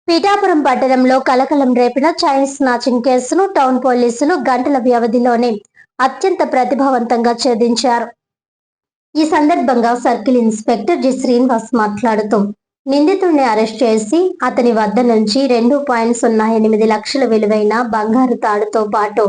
పిఠాపురం పట్టణంలో కలకలం రేపిన chain snatching కేసును టౌన్ పోలీసులు గంటల వ్యవధిలోనే అత్యంత ప్రతిభావంతంగా ఛేదించారు. ఈ సందర్భంగా సర్కిల్ ఇన్స్పెక్టర్ జి శ్రీనివాస్ మాట్లాడుతూ నిందితుడిని అరెస్ట్ చేసి అతని వద్ద నుంచి 2.08 లక్షల విలువైన బంగారు తాడుతో పాటు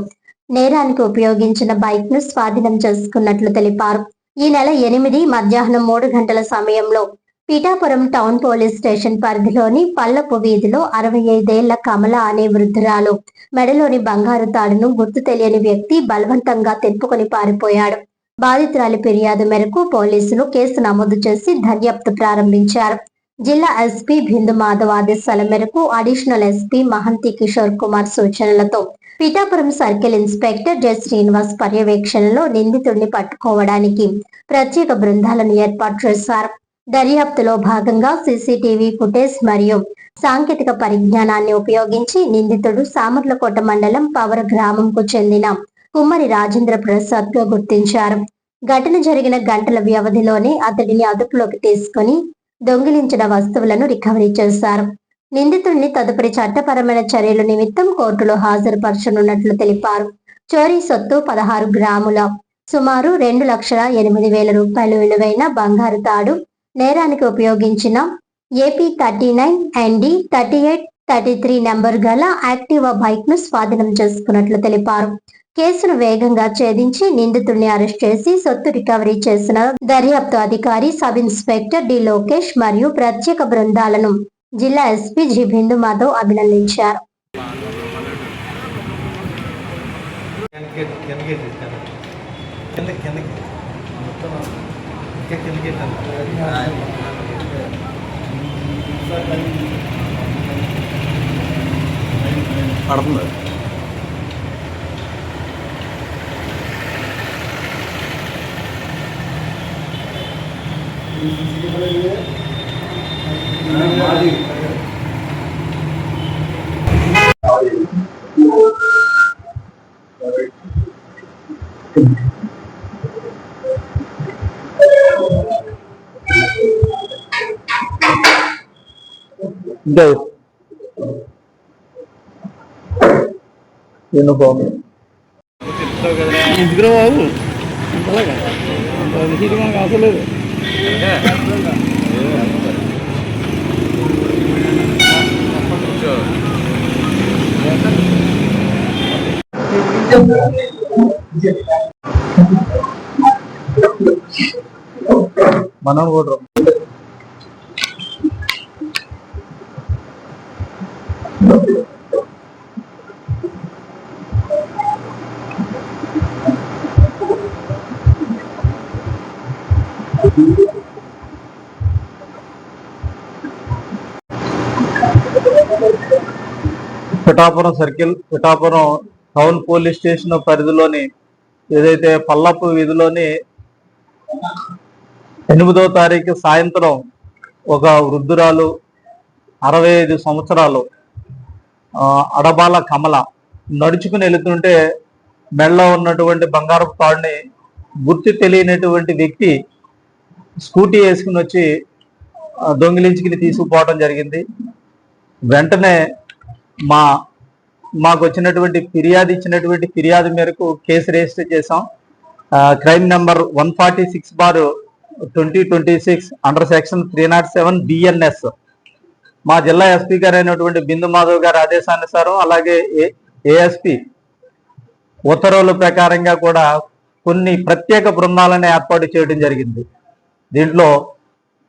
నేరానికి ఉపయోగించిన బైక్ ను స్వాధీనం చేసుకున్నట్లు తెలిపారు. ఈ నెల 8 మధ్యాహ్నం 3 గంటల సమయంలో పిఠాపురం టౌన్ పోలీస్ స్టేషన్ పరిధిలోని పల్లపు వీధిలో 65 ఏళ్ల కమల అనే వృద్ధురాలు మెడలోని బంగారు తాడును గుర్తు తెలియని వ్యక్తి బలవంతంగా తెంపుకొని పారిపోయాడు. బాధితురాలి ఫిర్యాదు మేరకు పోలీసులు కేసు నమోదు చేసి దర్యాప్తు ప్రారంభించారు. జిల్లా ఎస్పీ బిందు మాధవ్ ఆదేశాల మేరకు అడిషనల్ ఎస్పీ మహంతి కిషోర్ కుమార్ సూచనలతో Pithapuram circle inspector J Srinivas పర్యవేక్షణలో నిందితుడిని పట్టుకోవడానికి ప్రత్యేక బృందాలను ఏర్పాటు చేశారు. దర్యాప్తులో భాగంగా సీసీటీవీ ఫుటేజ్ మరియు సాంకేతిక పరిజ్ఞానాన్ని ఉపయోగించి నిందితుడు సామర్లకోట మండలం పవర్ గ్రామంకు చెందిన కుమ్మరి రాజేంద్ర ప్రసాద్ గా గుర్తించారు. ఘటన జరిగిన గంటల వ్యవధిలోనే అతడిని అదుపులోకి తీసుకుని దొంగిలించిన వస్తువులను రికవరీ చేశారు. నిందితుడిని తదుపరి చట్టపరమైన చర్యల నిమిత్తం కోర్టులో హాజరుపరచనున్నట్లు తెలిపారు. చోరీ సొత్తు 16 గ్రాముల సుమారు 2,08,000 రూపాయలు విలువైన బంగారు తాడు, నేరానికి ఉపయోగించిన ఏపీ 39 ND 3833 నెంబర్ గల యాక్టివా బైక్ ను స్వాధీనం చేసుకున్నట్లు తెలిపారు. కేసును వేగంగా ఛేదించి నిందితుడిని అరెస్ట్ చేసి సొత్తు రికవరీ చేసిన దర్యాప్తు అధికారి సబ్ ఇన్స్పెక్టర్ డి లోకేష్ మరియు ప్రత్యేక బృందాలను జిల్లా ఎస్పీ జి బిందు మాధవ్ అభినందించారు. యూనిఫామ్ ఎందుకు బాబు అంతలాగా అంత మనకు అవసరం లేదు. మనం కూడా Pithapuram circle, Pithapuram town police station పరిధిలోని ఏదైతే పల్లపు వీధిలోని 8వ తారీఖు సాయంత్రం ఒక వృద్ధురాలు 65 సంవత్సరాలు అడబాల కమల నడుచుకుని వెళుతుంటే మెడలో ఉన్నటువంటి బంగారపు తాడుని గుర్తు తెలియనటువంటి వ్యక్తి స్కూటీ వేసుకుని వచ్చి దొంగిలించుకుని తీసుకుపోవడం జరిగింది. వెంటనే మాకు వచ్చినటువంటి ఫిర్యాదు మేరకు కేసు రిజిస్టర్ చేశాం. Crime number 146/2026 under section 307 BNS. మా జిల్లా ఎస్పీ గారు అయినటువంటి బిందు మాధవ్ గారి ఆదేశానుసారం అలాగే ఏఎస్పీ ఉత్తర్వుల ప్రకారంగా కూడా కొన్ని ప్రత్యేక బృందాలను ఏర్పాటు చేయడం జరిగింది. దీంట్లో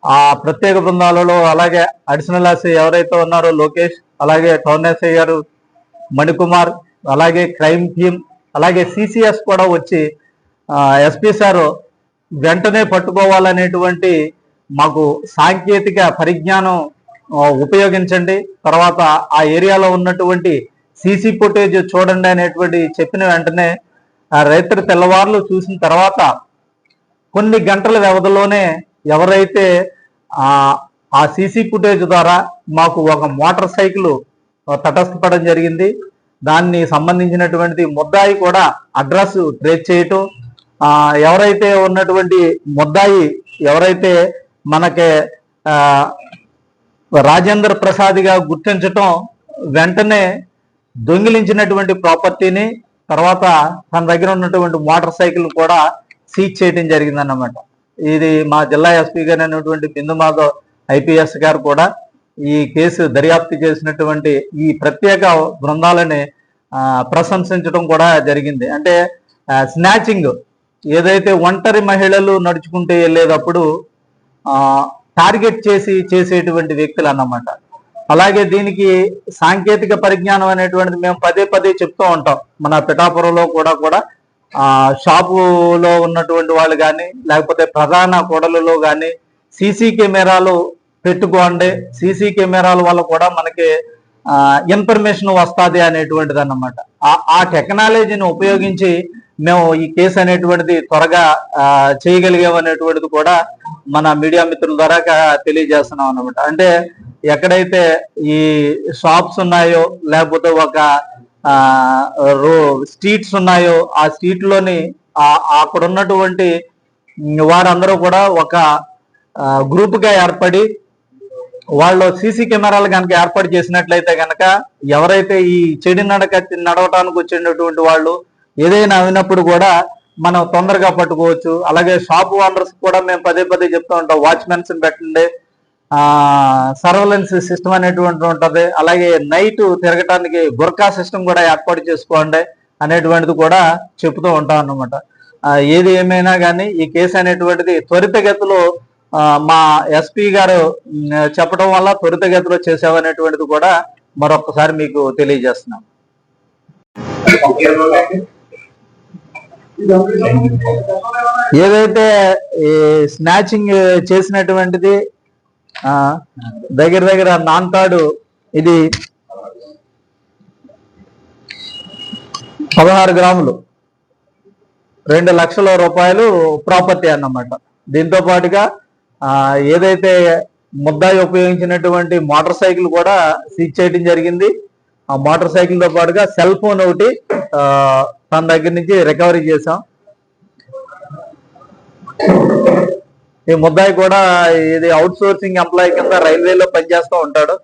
ఆ ప్రత్యేక బృందాలలో అలాగే అడిషనల్ ఎస్ఐ ఎవరైతే ఉన్నారో లోకేష్, అలాగే టౌన్ ఎస్ఐ గారు మణికుమార్, అలాగే క్రైమ్ టీమ్, అలాగే సిసిఎస్ కూడా వచ్చి ఎస్పీ సార్ వెంటనే పట్టుకోవాలనేటువంటి మాకు సాంకేతిక పరిజ్ఞానం ఉపయోగించండి, తర్వాత ఆ ఏరియాలో ఉన్నటువంటి సీసీ ఫుటేజ్ చూడండి అనేటువంటి చెప్పిన వెంటనే రైతు తెల్లవారులు చూసిన తర్వాత కొన్ని గంటల వ్యవధిలోనే ఎవరైతే ఆ సీసీ ఫుటేజ్ ద్వారా మాకు ఒక మోటార్ సైకిల్ తటస్థపడడం జరిగింది. దాన్ని సంబంధించినటువంటి ముద్దాయి కూడా అడ్రస్ ట్రేస్ చేయటం, ఎవరైతే ఉన్నటువంటి ముద్దాయి ఎవరైతే మనకి రాజేంద్ర ప్రసాద్గా గుర్తించటం, వెంటనే దొంగిలించినటువంటి ప్రాపర్టీని తర్వాత తన దగ్గర ఉన్నటువంటి మోటార్ సైకిల్ కూడా సీజ్ చేయడం జరిగిందన్నమాట. ఇది మా జిల్లా ఎస్పీ గారు అయినటువంటి బిందు మాధవ్ ఐపీఎస్ గారు కూడా ఈ కేసు దర్యాప్తు చేసినటువంటి ఈ ప్రత్యేక బృందాలని ప్రశంసించడం కూడా జరిగింది. అంటే స్నాచింగ్ ఏదైతే ఒంటరి మహిళలు నడుచుకుంటూ వెళ్ళేటప్పుడు టార్గెట్ చేసేటువంటి వ్యక్తులు అన్నమాట. అలాగే దీనికి సాంకేతిక పరిజ్ఞానం అనేటువంటిది మేము పదే పదే చెప్తూ ఉంటాం. మన పిఠాపురంలో కూడా షాపులో ఉన్నటువంటి వాళ్ళు కానీ లేకపోతే ప్రధాన కూడలలో కానీ సీసీ కెమెరాలు పెట్టుకోండి, సీసీ కెమెరాల వల్ల కూడా మనకి ఇన్ఫర్మేషన్ వస్తుంది అనేటువంటిది అన్నమాట. ఆ టెక్నాలజీని ఉపయోగించి మేము ఈ కేసు అనేటువంటిది త్వరగా చేయగలిగామనేటువంటిది కూడా మన మీడియా మిత్రుల ద్వారా తెలియజేస్తున్నాం అన్నమాట. అంటే ఎక్కడైతే ఈ షాప్స్ ఉన్నాయో లేకపోతే ఒక స్ట్రీట్స్ ఉన్నాయో ఆ స్ట్రీట్ లోని అక్కడ ఉన్నటువంటి వారందరూ కూడా ఒక గ్రూప్ గా ఏర్పడి వాళ్ళు సీసీ కెమెరాలు కనుక ఏర్పాటు చేసినట్లయితే కనుక ఎవరైతే ఈ చెడు నడవటానికి వచ్చేటటువంటి వాళ్ళు ఏదైనా అయినప్పుడు కూడా మనం తొందరగా పట్టుకోవచ్చు. అలాగే షాప్ ఓనర్స్ కూడా మేము పదే పదే చెప్తూ ఉంటాం, వాచ్మెన్స్ పెట్టండి, సర్వలెన్స్ సిస్టమ్ అనేటువంటి ఉంటుంది, అలాగే నైట్ తిరగటానికి గుర్కా సిస్టమ్ కూడా ఏర్పాటు చేసుకోండి అనేటువంటిది కూడా చెప్తూ ఉంటాం అన్నమాట. ఏది ఏమైనా కానీ ఈ కేసు అనేటువంటిది త్వరితగతిలో మా ఎస్పీ గారు చెప్పడం వల్ల త్వరితగతిలో చేసామనేటువంటిది కూడా మరొకసారి మీకు తెలియజేస్తున్నాం. ఏదైతే ఈ స్నాచింగ్ చేసినటువంటిది దగ్గర నాన్తాడు ఇది 16 గ్రాములు 2 లక్షల రూపాయలు ప్రాపర్టీ అన్నమాట. దీంతో పాటుగా ఏదైతే ముద్దాయి ఉపయోగించినటువంటి మోటార్ సైకిల్ కూడా సీజ్ చేయడం జరిగింది. ఆ మోటార్ సైకిల్ తో పాటుగా సెల్ ఫోన్ ఒకటి తన దగ్గర నుంచి రికవరీ చేశాం. ఈ ముద్దాయి కూడా ఇది అవుట్ సోర్సింగ్ ఎంప్లాయీ కింద రైల్వేలో పనిచేస్తూ ఉంటాడు.